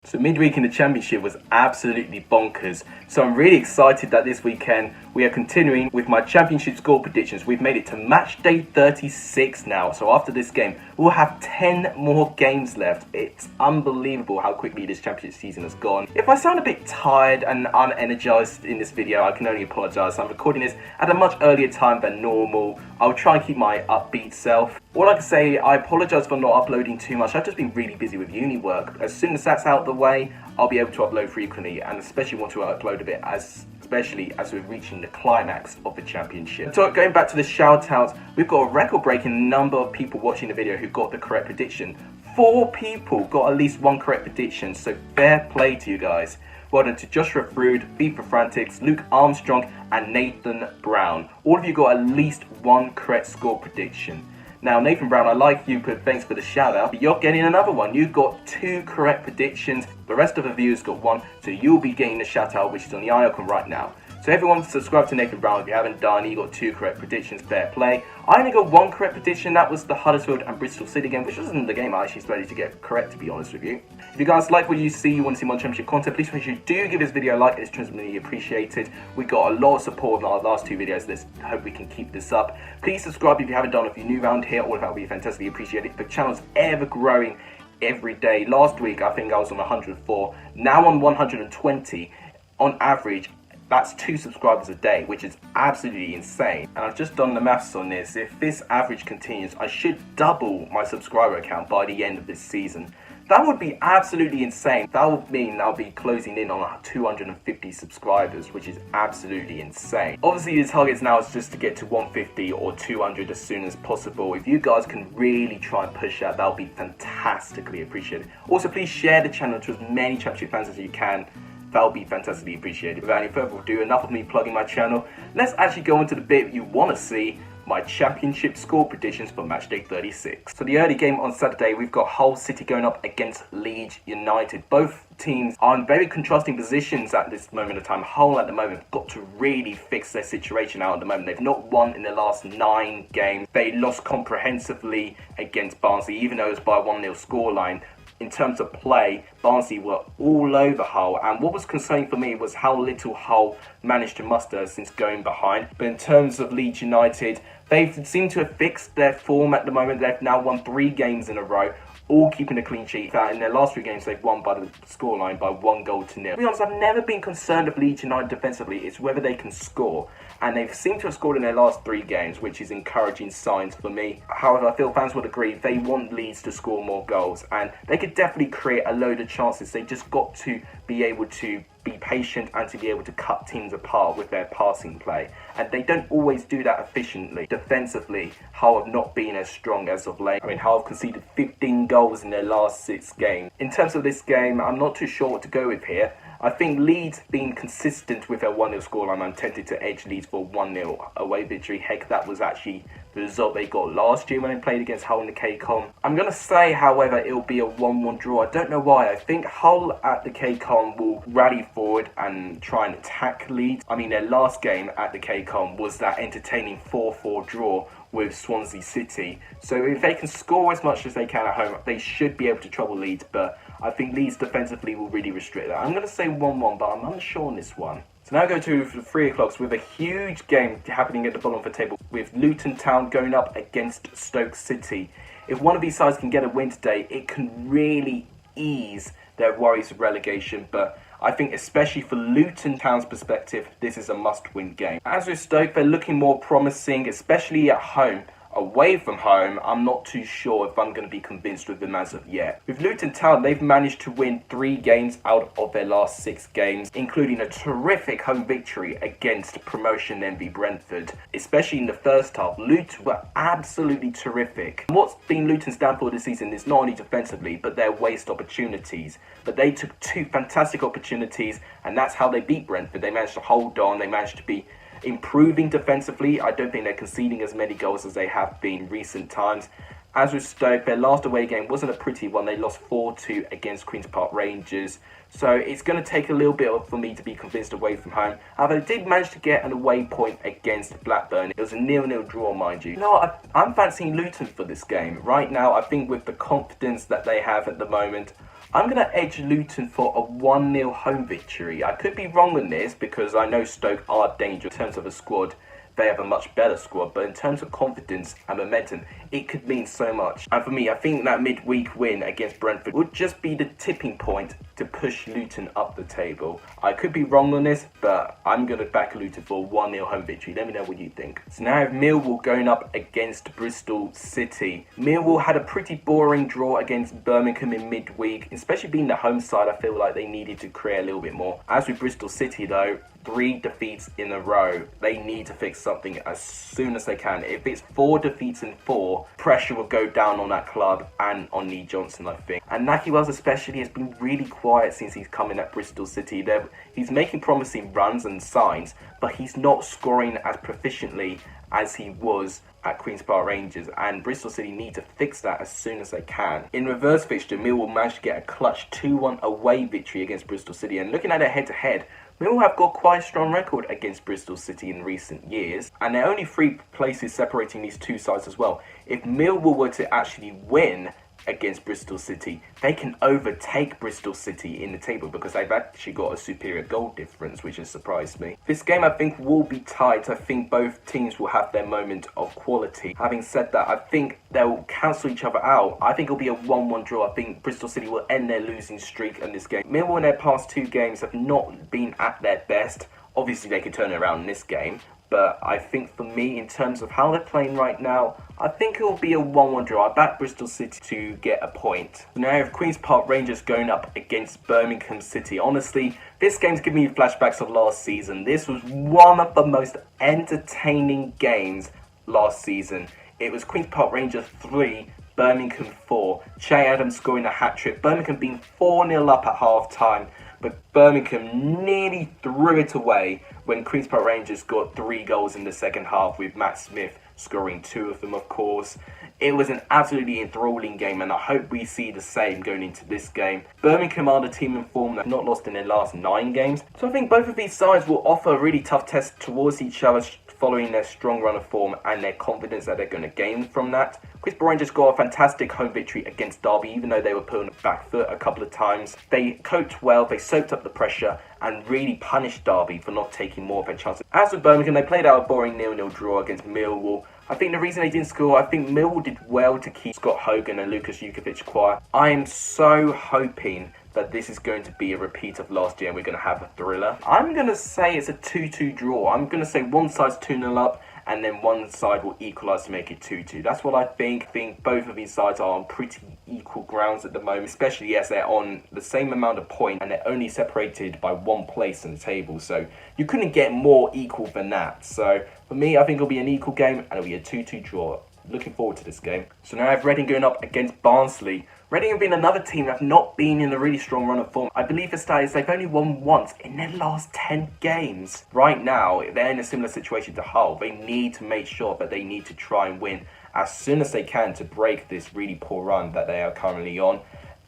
So midweek in the Championship was absolutely bonkers. So I'm really excited that this weekend we are continuing with my Championship score predictions. We've made it to match day 36 now. So after this game, we'll have 10 more games left. It's unbelievable how quickly this Championship season has gone. If I sound a bit tired and unenergized in this video, I can only apologize. I'm recording this at a much earlier time than normal. I'll try and keep my upbeat self. All I can say, I apologise for not uploading too much. I've just been really busy with uni work. As soon as that's out of the way, I'll be able to upload frequently, and especially want to upload a bit, especially as we're reaching the climax of the Championship. So going back to the shout-outs, we've got a record-breaking number of people watching the video who got the correct prediction. 4 people got at least one correct prediction, so fair play to you guys. Well done to Joshua Frood, FIFA Frantics, Luke Armstrong and Nathan Brown. All of you got at least one correct score prediction. Now Nathan Brown, I like you, but thanks for the shout out. But you're getting another one. You got 2 correct predictions. The rest of the viewers got 1, so you'll be getting the shout out, which is on the icon right now. So everyone subscribe to Nathan Brown if you haven't done. You got 2 correct predictions, fair play. I only got 1 correct prediction, that was the Huddersfield and Bristol City game, which wasn't the game I actually started to get correct, to be honest with you. If you guys like what you see, you want to see more Championship content, please make sure you do give this video a like. It's tremendously appreciated. We got a lot of support in our last 2 videos. Let's hope we can keep this up. Please subscribe if you haven't done. If you're new around here, all of that will be fantastically appreciated. The channel's ever growing every day. Last week I think I was on 104, now on 120 on average. That's 2 subscribers a day, which is absolutely insane. And I've just done the maths on this. If this average continues, I should double my subscriber count by the end of this season. That would be absolutely insane. That would mean I'll be closing in on 250 subscribers, which is absolutely insane. Obviously the target now is just to get to 150 or 200 as soon as possible. If you guys can really try and push that, that'll be fantastically appreciated. Also, please share the channel to as many Championship fans as you can. That'll be fantastically appreciated. Without any further ado, enough of me plugging my channel. Let's actually go into the bit you want to see, my Championship score predictions for matchday 36. So the early game on Saturday, we've got Hull City going up against Leeds United. Both teams are in very contrasting positions at this moment of time. Hull at the moment have got to really fix their situation out at the moment. They've not won in the last 9 games. They lost comprehensively against Barnsley, even though it was by a 1-0 scoreline. In terms of play, Barnsley were all over Hull, and what was concerning for me was how little Hull managed to muster since going behind. But in terms of Leeds United, they seem to have fixed their form at the moment. They've now won 3 games in a row, all keeping a clean sheet. In their last 3 games, they've won by the scoreline by 1-0. To be honest, I've never been concerned of Leeds United defensively. It's whether they can score. And they've seemed to have scored in their last 3 games, which is encouraging signs for me. However, I feel fans would agree they want Leeds to score more goals, and they could definitely create a load of chances. They just got to be able to be patient and to be able to cut teams apart with their passing play. And they don't always do that efficiently. Defensively, Hull have not been as strong as of late. I mean, Hull have conceded 15 goals in their last 6 games. In terms of this game, I'm not too sure what to go with here. I think Leeds being consistent with their 1-0 scoreline, I'm tempted to edge Leeds for 1-0 away victory. Heck, that was actually the result they got last year when they played against Hull in the KCOM. I'm going to say, however, it'll be a 1-1 draw. I don't know why. I think Hull at the KCOM will rally forward and try and attack Leeds. I mean, their last game at the KCOM was that entertaining 4-4 draw with Swansea City. So if they can score as much as they can at home, they should be able to trouble Leeds, but I think Leeds defensively will really restrict that. I'm going to say 1-1, but I'm unsure on this one. So now go to the 3 o'clocks with a huge game happening at the bottom of the table with Luton Town going up against Stoke City. If one of these sides can get a win today, it can really ease their worries of relegation, but I think especially for Luton Town's perspective, this is a must-win game. As with Stoke, they're looking more promising, especially at home. Away from home, I'm not too sure if I'm going to be convinced with them as of yet. With Luton Town, they've managed to win 3 games out of their last 6 games, including a terrific home victory against promotion envy Brentford. Especially in the first half, Luton were absolutely terrific. What's been Luton's downfall this season is not only defensively, but their waste opportunities. But they took 2 fantastic opportunities, and that's how they beat Brentford. They managed to hold on, they managed to be improving defensively. I don't think they're conceding as many goals as they have been recent times. As with Stoke, their last away game wasn't a pretty one. They lost 4-2 against Queen's Park Rangers. So it's going to take a little bit for me to be convinced away from home. However, they did manage to get an away point against Blackburn. It was a 0-0 draw, mind you. No, I'm fancying Luton for this game. Right now, I think with the confidence that they have at the moment, I'm going to edge Luton for a 1-0 home victory. I could be wrong on this because I know Stoke are dangerous in terms of a squad. They have a much better squad, but in terms of confidence and momentum, it could mean so much. And for me, I think that midweek win against Brentford would just be the tipping point to push Luton up the table. I could be wrong on this, but I'm going to back Luton for a 1-0 home victory. Let me know what you think. So now I have Millwall going up against Bristol City. Millwall had a pretty boring draw against Birmingham in midweek, especially being the home side. I feel like they needed to create a little bit more. As with Bristol City though, 3 defeats in a row. They need to fix something as soon as they can. If it's 4 defeats in 4, pressure will go down on that club and on Lee Johnson, I think. And Nahki Wells especially has been really quiet since he's come in at Bristol City. He's making promising runs and signs, but he's not scoring as proficiently as he was at Queen's Park Rangers, and Bristol City need to fix that as soon as they can. In reverse fixture, Millwall managed to get a clutch 2-1 away victory against Bristol City, and looking at it head-to-head, Millwall have got quite a strong record against Bristol City in recent years, and there are only 3 places separating these two sides as well. If Millwall were to actually win against Bristol City, they can overtake Bristol City in the table because they've actually got a superior goal difference, which has surprised me. This game I think will be tight. I think both teams will have their moment of quality. Having said that, I think they'll cancel each other out. I think it'll be a 1-1 draw. I think Bristol City will end their losing streak in this game. Millwall in their past 2 games have not been at their best. Obviously they could turn it around in this game, but I think for me, in terms of how they're playing right now, I think it will be a 1-1 draw. I back Bristol City to get a point. Now I have Queen's Park Rangers going up against Birmingham City. Honestly, this game's giving me flashbacks of last season. This was one of the most entertaining games last season. It was Queen's Park Rangers 3, Birmingham 4. Che Adams scoring a hat-trick. Birmingham being 4-0 up at half-time, but Birmingham nearly threw it away when Queen's Park Rangers got 3 goals in the second half, with Matt Smith scoring 2 of them, of course. It was an absolutely enthralling game, and I hope we see the same going into this game. Birmingham are the team in form that have not lost in their last 9 games, so I think both of these sides will offer a really tough test towards each other, following their strong run of form and their confidence that they're going to gain from that. Queen's Park Rangers got a fantastic home victory against Derby, even though they were put on the back foot a couple of times. They coped well, they soaked up the pressure and really punished Derby for not taking more of their chances. As with Birmingham, they played out a boring 0-0 draw against Millwall. I think the reason they didn't score, I think Millwall did well to keep Scott Hogan and Lukas Jukovic quiet. I am so hoping that this is going to be a repeat of last year and we're going to have a thriller. I'm going to say it's a 2-2 draw. I'm going to say one side's 2-0 up and then one side will equalise to make it 2-2. That's what I think. I think both of these sides are on pretty equal grounds at the moment, especially as they're on the same amount of points and they're only separated by 1 place in the table. So you couldn't get more equal than that. So for me, I think it'll be an equal game and it'll be a 2-2 draw. Looking forward to this game. So now I have Reading going up against Barnsley. Reading have been another team that have not been in a really strong run of form. I believe the stat is they've only won once in their last 10 games. Right now, they're in a similar situation to Hull. They need to make sure that they need to try and win as soon as they can to break this really poor run that they are currently on.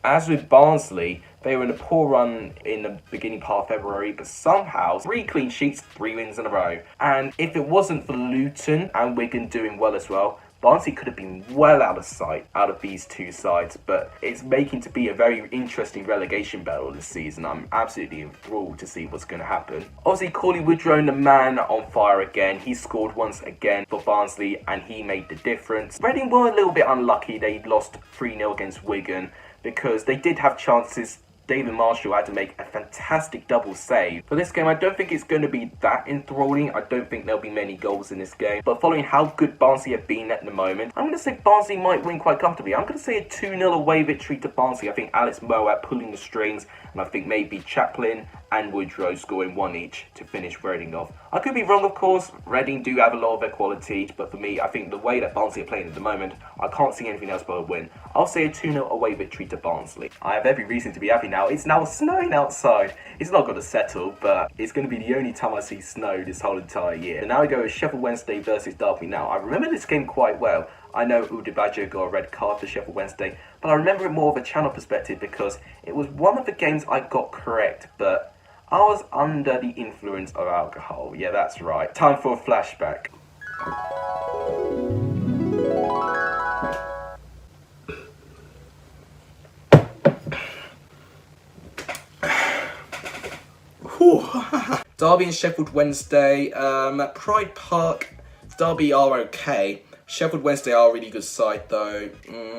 As with Barnsley, they were in a poor run in the beginning part of February, but somehow 3 clean sheets, 3 wins in a row. And if it wasn't for Luton and Wigan doing well as well, Barnsley could have been well out of sight out of these 2 sides, but it's making to be a very interesting relegation battle this season. I'm absolutely enthralled to see what's going to happen. Obviously, Cauley Woodrow, the man, on fire again. He scored once again for Barnsley and he made the difference. Reading were a little bit unlucky. They lost 3-0 against Wigan because they did have chances. David Marshall had to make a fantastic double save. For this game, I don't think it's going to be that enthralling. I don't think there'll be many goals in this game. But following how good Barnsley have been at the moment, I'm going to say Barnsley might win quite comfortably. I'm going to say a 2-0 away victory to Barnsley. I think Alex Mowatt pulling the strings, and I think maybe Chaplin and Woodrow scoring 1 each to finish Reading off. I could be wrong, of course. Reading do have a lot of their quality, but for me, I think the way that Barnsley are playing at the moment, I can't see anything else but a win. I'll say a 2-0 away victory to Barnsley. I have every reason to be happy now. It's now snowing outside. It's not going to settle, but it's going to be the only time I see snow this whole entire year. And now we go with Sheffield Wednesday versus Derby. Now, I remember this game quite well. I know Udebajo got a red card for Sheffield Wednesday, but I remember it more of a channel perspective because it was one of the games I got correct, but I was under the influence of alcohol. Yeah, that's right. Time for a flashback. Derby and Sheffield Wednesday. Pride Park, Derby are okay. Sheffield Wednesday are a really good side though.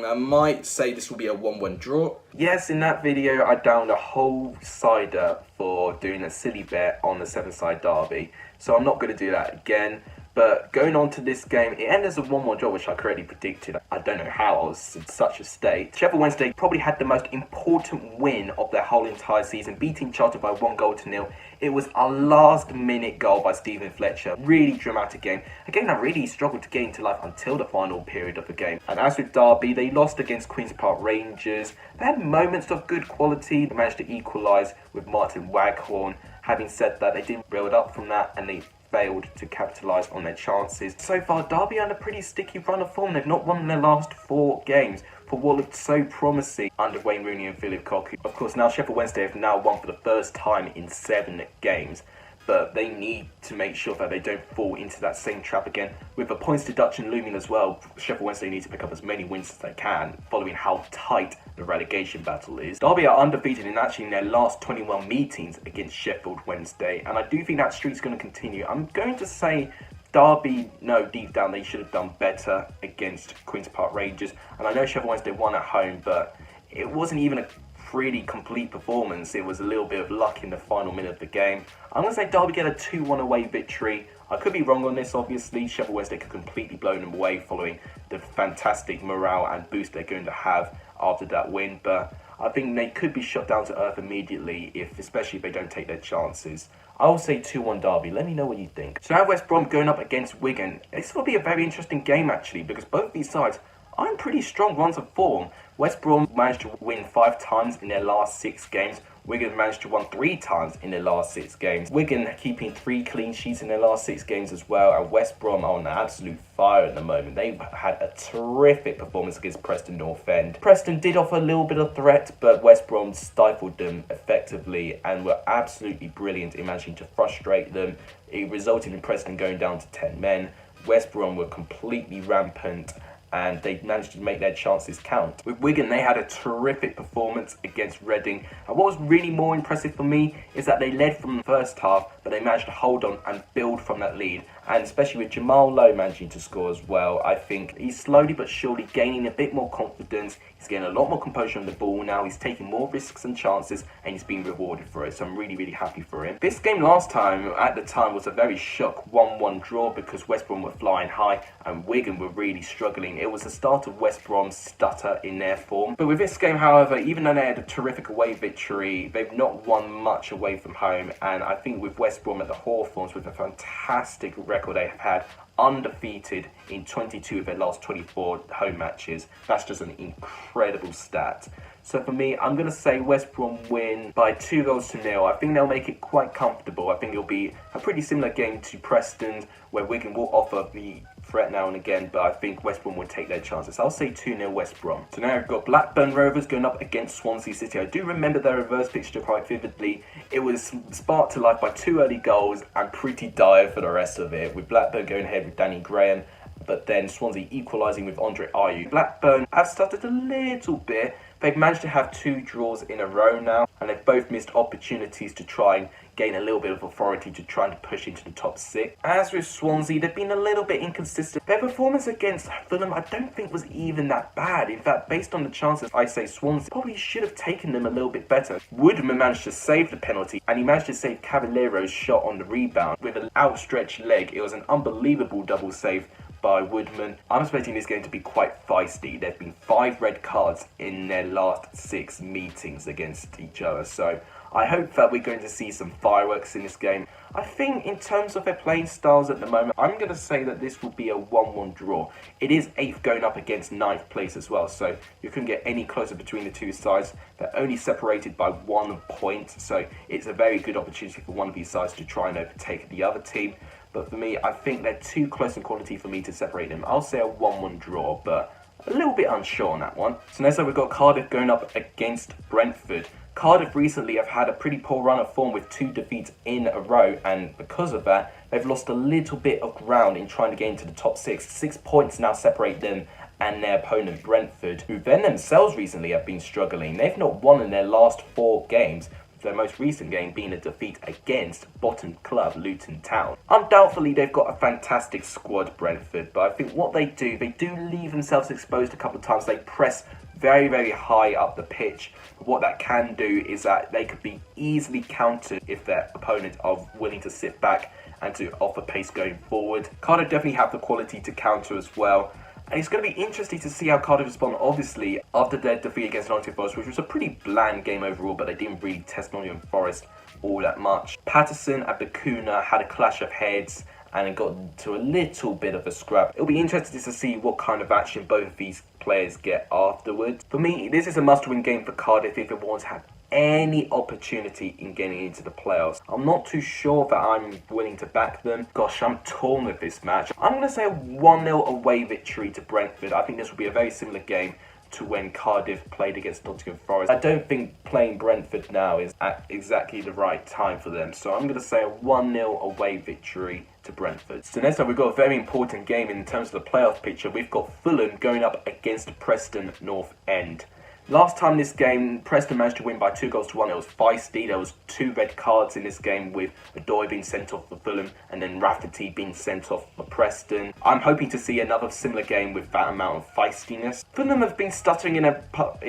I might say this will be a 1-1 draw. Yes, in that video I downed a whole cider for doing a silly bet on the 7-side derby. So I'm not going to do that again. But going on to this game, it ended as a 1-1 draw, which I correctly predicted. I don't know how, I was in such a state. Sheffield Wednesday probably had the most important win of their whole entire season, beating Charlton by 1-0. It was a last-minute goal by Stephen Fletcher. Really dramatic game. A game that really struggled to get into life until the final period of the game. And as with Derby, they lost against Queen's Park Rangers. They had moments of good quality. They managed to equalise with Martin Waghorn. Having said that, they didn't build up from that and they failed to capitalise on their chances. So far, Derby are on a pretty sticky run of form. They've not won their last 4 games for what looked so promising under Wayne Rooney and Philip Cocu. Of course, now Sheffield Wednesday have now won for the first time in 7 games. But they need to make sure that they don't fall into that same trap again. With the points deduction looming as well, Sheffield Wednesday need to pick up as many wins as they can, following how tight the relegation battle is. Derby are undefeated in their last 21 meetings against Sheffield Wednesday, and I do think that streak's going to continue. I'm going to say Derby, no, deep down they should have done better against Queen's Park Rangers, and I know Sheffield Wednesday won at home, but it wasn't even a really complete performance. It was a little bit of luck in the final minute of the game. I'm going to say Derby get a 2-1 away victory. I could be wrong on this, obviously. Sheffield Wednesday could completely blow them away following the fantastic morale and boost they're going to have after that win, but I think they could be shut down to earth immediately, especially if they don't take their chances. I'll say 2-1 Derby. Let me know what you think. So now West Brom going up against Wigan. This will be a very interesting game actually, because both these sides are in pretty strong runs of form. West Brom managed to win 5 times in their last 6 games. Wigan managed to win 3 times in their last 6 games. Wigan keeping 3 clean sheets in their last 6 games as well. And West Brom are on absolute fire at the moment. They've had a terrific performance against Preston North End. Preston did offer a little bit of threat, but West Brom stifled them effectively and were absolutely brilliant in managing to frustrate them. It resulted in Preston going down to 10 men. West Brom were completely rampant, and they managed to make their chances count. With Wigan, they had a terrific performance against Reading. And what was really more impressive for me is that they led from the first half, but they managed to hold on and build from that lead. And especially with Jamal Lowe managing to score as well, I think he's slowly but surely gaining a bit more confidence. He's getting a lot more composure on the ball now. He's taking more risks and chances, and he's being rewarded for it. So I'm really, really happy for him. This game last time, at the time, was a very shock 1-1 draw because West Brom were flying high and Wigan were really struggling. It was the start of West Brom's stutter in their form. But with this game, however, even though they had a terrific away victory, they've not won much away from home. And I think with West Brom at the Hawthorns, with a fantastic record they have had, undefeated in 22 of their last 24 home matches. That's just an incredible stat. So for me, I'm going to say West Brom win by 2-0. I think they'll make it quite comfortable. I think it'll be a pretty similar game to Preston, where Wigan will offer the threat now and again, but I think West Brom will take their chances. I'll say 2-0 West Brom. So now we've got Blackburn Rovers going up against Swansea City. I do remember their reverse fixture quite vividly. It was sparked to life by 2 early goals and pretty dire for the rest of it, with Blackburn going ahead with Danny Graham, but then Swansea equalising with Andre Ayew. Blackburn have stuttered a little bit. They've managed to have 2 draws in a row now, and they've both missed opportunities to try and gain a little bit of authority to try and push into the top 6. As with Swansea, they've been a little bit inconsistent. Their performance against Fulham I don't think was even that bad. In fact, based on the chances, I say Swansea probably should have taken them a little bit better. Woodman managed to save the penalty, and he managed to save Cavaliero's shot on the rebound with an outstretched leg. It was an unbelievable double save by Woodman. I'm expecting this game to be quite feisty. There've been 5 red cards in their last 6 meetings against each other, so I hope that we're going to see some fireworks in this game. I think in terms of their playing styles at the moment, I'm going to say that this will be a 1-1 draw. It is 8th going up against 9th place as well, so you couldn't get any closer between the 2 sides. They're only separated by 1 point, so it's a very good opportunity for one of these sides to try and overtake the other team. But for me, I think they're too close in quality for me to separate them. I'll say a 1-1 draw, but a little bit unsure on that one. So next up, we've got Cardiff going up against Brentford. Cardiff recently have had a pretty poor run of form with 2 defeats in a row, and because of that, they've lost a little bit of ground in trying to get into the top 6. 6 points now separate them and their opponent Brentford, who then themselves recently have been struggling. They've not won in their last 4 games. their most recent game being a defeat against bottom club Luton Town. Undoubtedly, they've got a fantastic squad, Brentford, but I think what they do leave themselves exposed a couple of times. They press very, very high up the pitch. But what that can do is that they could be easily countered if their opponents are willing to sit back and to offer pace going forward. Cardiff definitely have the quality to counter as well. And it's going to be interesting to see how Cardiff respond, obviously, after their defeat against Nottingham Forest, which was a pretty bland game overall, but they didn't really test Nottingham Forest all that much. Patterson and Bakuna had a clash of heads, and it got into a little bit of a scrap. It'll be interesting to see what kind of action both of these players get afterwards. For me, this is a must-win game for Cardiff if it wants to have any opportunity in getting into the playoffs. I'm not too sure that I'm willing to back them. Gosh, I'm torn with this match. I'm going to say a 1-0 away victory to Brentford. I think this will be a very similar game to when Cardiff played against Nottingham Forest. I don't think playing Brentford now is at exactly the right time for them. So I'm going to say a 1-0 away victory to Brentford. So next up, we've got a very important game in terms of the playoff picture. We've got Fulham going up against Preston North End. Last time this game, Preston managed to win by 2-1. It was feisty. There was 2 red cards in this game, with Adoy being sent off for Fulham and then Rafferty being sent off for Preston. I'm hoping to see another similar game with that amount of feistiness. Fulham have been stuttering in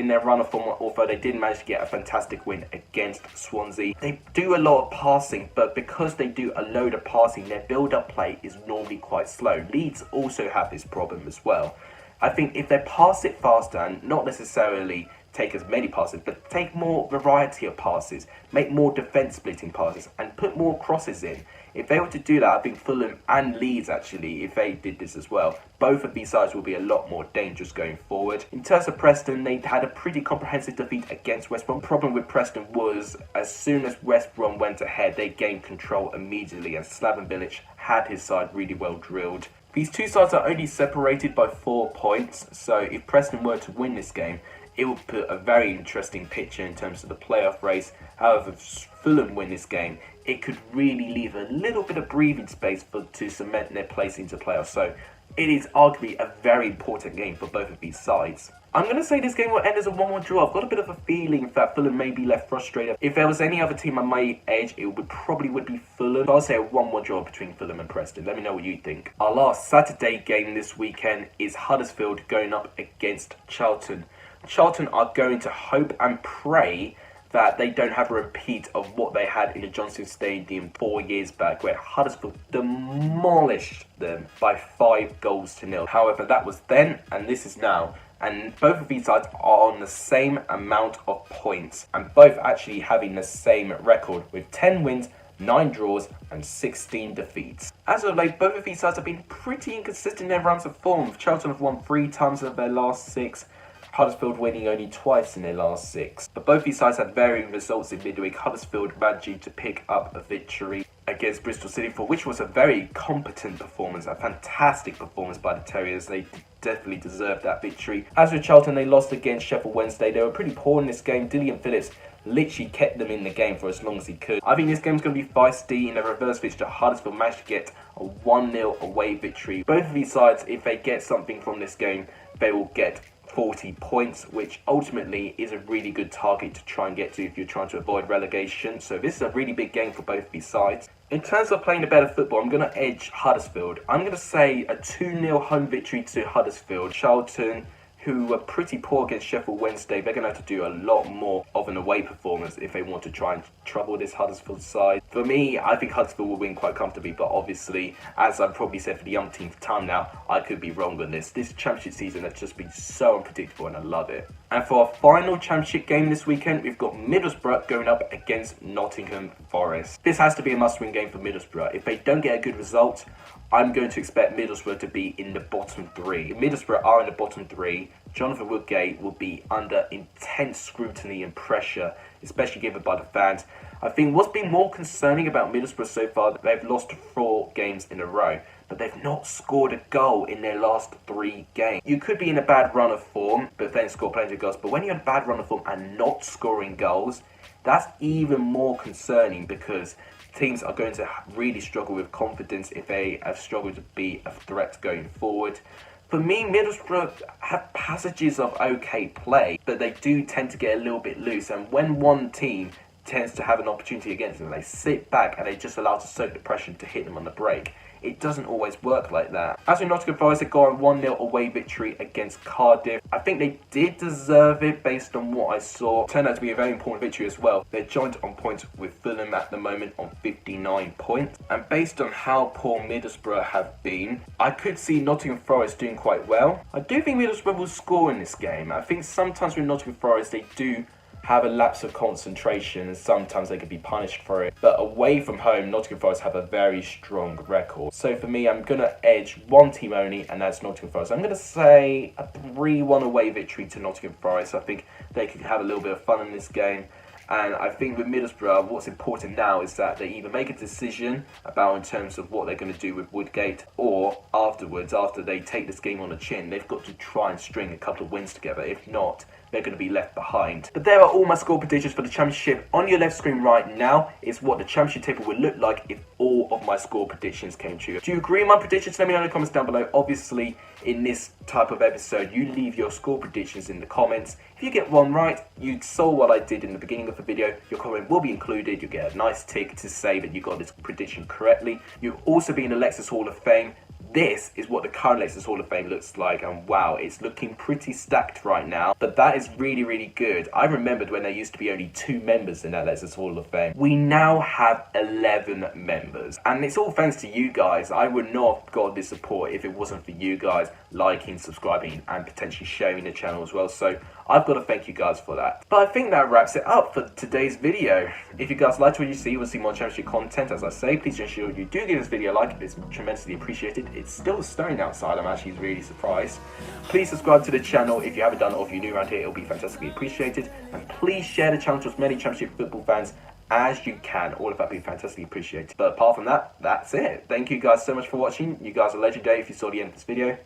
their run of form, although they did manage to get a fantastic win against Swansea. They do a lot of passing, but because they do a load of passing, their build-up play is normally quite slow. Leeds also have this problem as well. I think if they pass it faster and not necessarily take as many passes, but take more variety of passes, make more defence splitting passes and put more crosses in. If they were to do that, I think Fulham and Leeds actually, if they did this as well, both of these sides will be a lot more dangerous going forward. In terms of Preston, they had a pretty comprehensive defeat against West Brom. The problem with Preston was as soon as West Brom went ahead, they gained control immediately and Slaven Bilic had his side really well drilled. These two sides are only separated by 4 points, so if Preston were to win this game, it would put a very interesting picture in terms of the playoff race. However, if Fulham win this game, it could really leave a little bit of breathing space to cement their place into playoffs. So it is arguably a very important game for both of these sides. I'm going to say this game will end as a 1-1 draw. I've got a bit of a feeling that Fulham may be left frustrated. If there was any other team on my edge, it would probably be Fulham. I'll say a 1-1 draw between Fulham and Preston. Let me know what you think. Our last Saturday game this weekend is Huddersfield going up against Charlton. Charlton are going to hope and pray that they don't have a repeat of what they had in the Johnson Stadium 4 years back, where Huddersfield demolished them by 5-0. However, that was then and this is now. And both of these sides are on the same amount of points, and both actually having the same record with 10 wins, 9 draws and 16 defeats. As of late, both of these sides have been pretty inconsistent in their runs of form. Charlton have won 3 times of their last 6, Huddersfield winning only twice in their last 6. But both these sides had varying results in midweek. Huddersfield managed to pick up a victory against Bristol City, for which was a very competent performance, a fantastic performance by the Terriers. They definitely deserved that victory. As with Charlton, they lost against Sheffield Wednesday. They were pretty poor in this game. Dillian Phillips literally kept them in the game for as long as he could. I think this game's going to be feisty. In a reverse fixture, Huddersfield managed to get a 1-0 away victory. Both of these sides, if they get something from this game, they will get 40 points, which ultimately is a really good target to try and get to if you're trying to avoid relegation. So this is a really big game for both these sides. In terms of playing a better football, I'm going to edge Huddersfield. I'm going to say a 2-0 home victory to Huddersfield. Charlton, who were pretty poor against Sheffield Wednesday, they're going to have to do a lot more of an away performance if they want to try and trouble this Huddersfield side. For me, I think Huddersfield will win quite comfortably, but obviously, as I've probably said for the umpteenth time now, I could be wrong on this. This championship season has just been so unpredictable and I love it. And for our final championship game this weekend, we've got Middlesbrough going up against Nottingham Forest. This has to be a must-win game for Middlesbrough. If they don't get a good result, I'm going to expect Middlesbrough to be in the bottom 3. If Middlesbrough are in the bottom 3, Jonathan Woodgate will be under intense scrutiny and pressure, especially given by the fans. I think what's been more concerning about Middlesbrough so far, they've lost 4 games in a row, but they've not scored a goal in their last 3 games. You could be in a bad run of form, but then score plenty of goals. But when you're in a bad run of form and not scoring goals, that's even more concerning, because teams are going to really struggle with confidence if they have struggled to be a threat going forward. For me, Middlesbrough have passages of okay play, but they do tend to get a little bit loose. And when one team tends to have an opportunity against them. They sit back and they just allow to soak the pressure to hit them on the break. It doesn't always work like that. As with Nottingham Forest, they got a 1-0 away victory against Cardiff. I think they did deserve it based on what I saw. It turned out to be a very important victory as well. They're joint on points with Fulham at the moment on 59 points. And based on how poor Middlesbrough have been, I could see Nottingham Forest doing quite well. I do think Middlesbrough will score in this game. I think sometimes with Nottingham Forest, they do have a lapse of concentration and sometimes they could be punished for it. But away from home, Nottingham Forest have a very strong record. So for me, I'm going to edge one team only, and that's Nottingham Forest. I'm going to say a 3-1 away victory to Nottingham Forest. I think they could have a little bit of fun in this game. And I think with Middlesbrough, what's important now is that they either make a decision about in terms of what they're going to do with Woodgate, or afterwards, after they take this game on the chin, they've got to try and string a couple of wins together. If not, they're going to be left behind. But there are all my score predictions for the Championship. On your left screen right now is what the Championship table would look like if all of my score predictions came true. Do you agree with my predictions? Let me know in the comments down below. Obviously, in this type of episode, you leave your score predictions in the comments. If you get one right, you saw what I did in the beginning of the video, your comment will be included. You'll get a nice tick to say that you got this prediction correctly. You'll also be in the Lexus Hall of Fame. This is what the current Lexus Hall of Fame looks like, and wow, it's looking pretty stacked right now, but that is really, really good. I remembered when there used to be only 2 members in that Lexus Hall of Fame. We now have 11 members, and it's all thanks to you guys. I would not have got this support if it wasn't for you guys liking, subscribing, and potentially sharing the channel as well, so I've got to thank you guys for that. But I think that wraps it up for today's video. If you guys liked what you see, you want to see more Championship content, as I say, please ensure you do give this video a like. It's tremendously appreciated. It's still snowing outside. I'm actually really surprised. Please subscribe to the channel if you haven't done it, or if you're new around here, it'll be fantastically appreciated. And please share the channel to as many Championship football fans as you can. All of that would be fantastically appreciated. But apart from that, that's it. Thank you guys so much for watching. You guys are legendary if you saw the end of this video.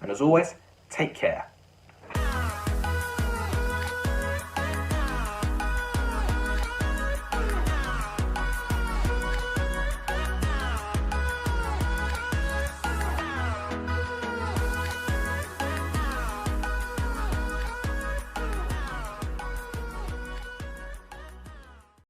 And as always, take care.